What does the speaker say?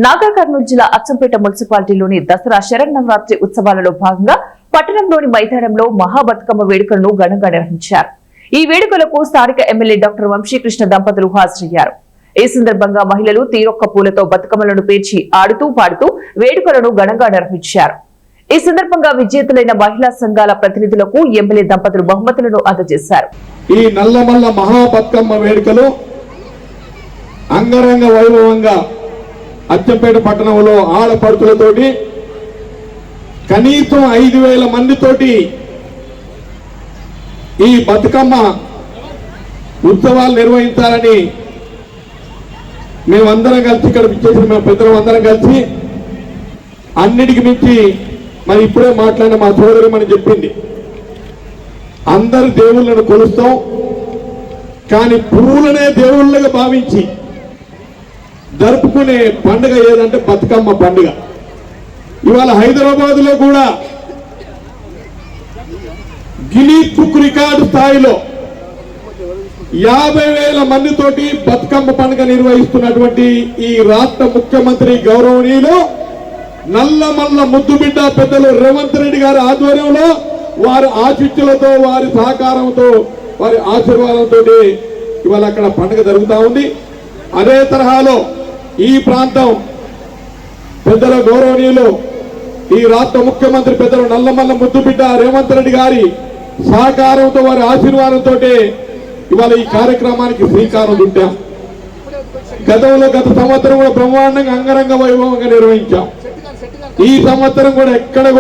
నాగర్ కర్నూలు జిల్లా అచ్చంపేట మున్సిపాలిటీలోని దసరా శరన్నవరాత్రి ఉత్సవాలలో భాగంగా పట్టణంలోని మైదానంలో మహాబతుకమ్మ వేడుకలను ఘనంగా నిర్వహించారు. ఈ వేడుకలకు స్థానిక ఎమ్మెల్యే డాక్టర్ వంశీకృష్ణ దంపతులు హాజరయ్యారు. ఈ సందర్భంగా మహిళలు తీరొక్క పూలతో బతుకమ్మలను పేర్చి ఆడుతూ పాడుతూ వేడుకలను ఘనంగా నిర్వహించారు. ఈ సందర్భంగా విజేతలైన మహిళా సంఘాల ప్రతినిధులకు ఎమ్మెల్యే దంపతులు బహుమతులను అందజేశారు. ఈ నల్లమల్ల మహాబతుకమ్మ వేడుకలు అంగరంగ వైభవంగా అచ్చంపేట పట్టణంలో ఆడపడుతులతోటి కనీసం 5,000 మందితోటి ఈ బతుకమ్మ ఉత్సవాలు నిర్వహించాలని మేమందరం కలిసి ఇక్కడ చేసిన మేము పెద్దలు అందరం కలిసి అన్నిటికి మించి మరి ఇప్పుడే మాట్లాడిన మా సోదరి మనం చెప్పింది, అందరు దేవుళ్ళను కొలుస్తాం కానీ పూలనే దేవుళ్ళగా భావించి జరుపుకునే పండుగ ఏదంటే బతుకమ్మ పండుగ. ఇవాళ హైదరాబాద్ లో కూడా గిన్నీస్ బుక్ రికార్డు స్థాయిలో 50,000 మందితోటి బతుకమ్మ పండుగ నిర్వహిస్తున్నటువంటి ఈ రాష్ట్ర ముఖ్యమంత్రి గౌరవనీయులు నల్లమల్ల ముద్దుబిడ్డ పెద్దలు రేవంత్ రెడ్డి గారి ఆధ్వర్యంలో వారి ఆశీస్సులతో వారి సహకారంతో వారి ఆశీర్వాదంతో ఇవాళ అక్కడ పండుగ జరుగుతూ ఉంది. అదే తరహాలో ఈ ప్రాంతం పెద్దల గౌరవనీయులు ఈ రాష్ట్ర ముఖ్యమంత్రి పెద్దలు నల్లమల్ల ముద్దుబిడ్డ రేవంత్ రెడ్డి గారి సహకారంతో వారి ఆశీర్వాదంతో ఇవాళ ఈ కార్యక్రమానికి శ్రీకారం చుట్టాం. గత సంవత్సరం కూడా బ్రహ్మాండంగా అంగరంగ వైభవంగా నిర్వహించాం. ఈ సంవత్సరం కూడా ఎక్కడ